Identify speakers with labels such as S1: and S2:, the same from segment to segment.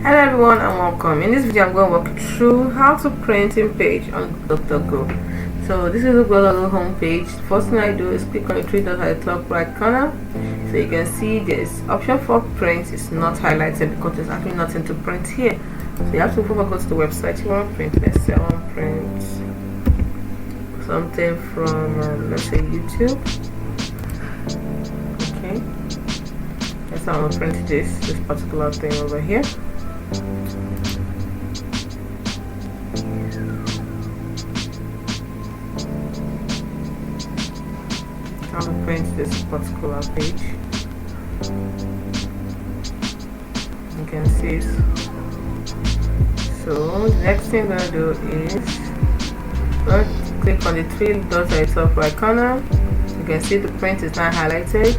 S1: Hello everyone and welcome. In this video I'm going to walk you through how to print in page on Duckduckgo. So this is the Duckduckgo home page. First thing I do is click on the three dots at the top right corner. So you can see this option for print is not highlighted because there's actually nothing to print here. So you have to go to the website you want to print. Let's say I want to print something from let's say YouTube. Okay. Let's say I want to print this particular thing over here. I'm going to print this particular page. You can see it. So the next thing I'm going to do is click on the three dots at the top right corner. You can see the print is now highlighted.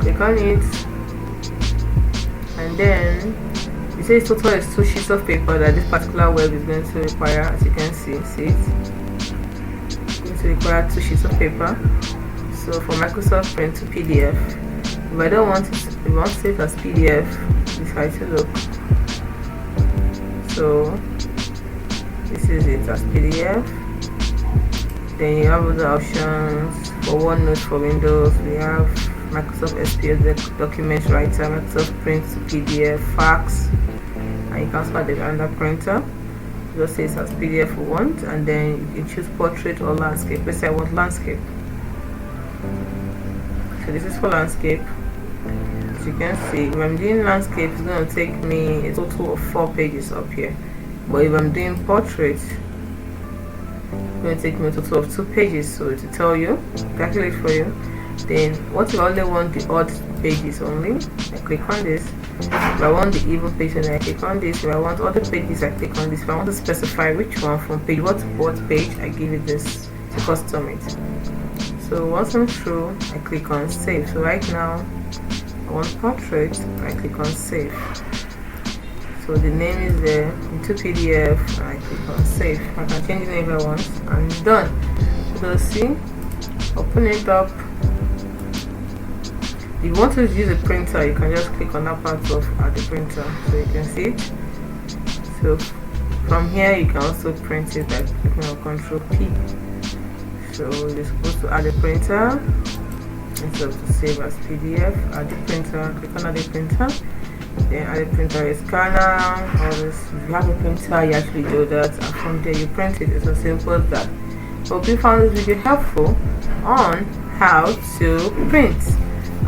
S1: Click on it, and then it says total is 2 sheets of paper that this particular web is going to require. As you can see it. It's going to require 2 sheets of paper. So for Microsoft Print to PDF, if I don't want it, if I want to save as PDF, this is how to look. So this is it as PDF. Then you have other options for OneNote for Windows. We have Microsoft SPL document writer, Microsoft Print to PDF, fax, and you can also add another printer. Just say it's as PDF we want, and then you can choose portrait or landscape. Let's say I want landscape. So this is for landscape. As you can see, if I'm doing landscape, it's going to take me a total of 4 pages up here. But if I'm doing portrait, it's going to take me a total of 2 pages. So to tell you, calculate for you. Then what if I only want the odd pages only, I click on this. If I want the even page, then I click on this. If I want other pages, I click on this. If I want to specify which one from page what page, I give it this to custom it. So once I'm through, I click on save. So right now I want portrait, I click on save. So the name is there into PDF, and I click on save. I can change the name if I want, and done. So see, open it up. If you want to use a printer, you can just click on that part of the printer, so you can see it. So from here you can also print it by clicking on Ctrl P. So you're supposed to add a printer instead of to save as PDF. Add the printer, click on add a printer, then add a printer, a scanner, all this. If you have a printer, you actually do that, and from there you print it. It's as simple as that. Hope you found this video helpful on how to print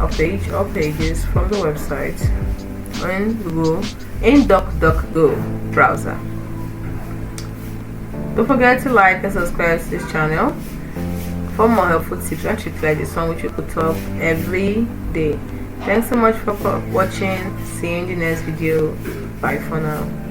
S1: a page or pages from the website in Duckduckgo browser. Don't forget to like and subscribe to this channel for more helpful tips and tricks like this one, which we put up every day. Thanks so much for watching. See you in the next video. Bye for now.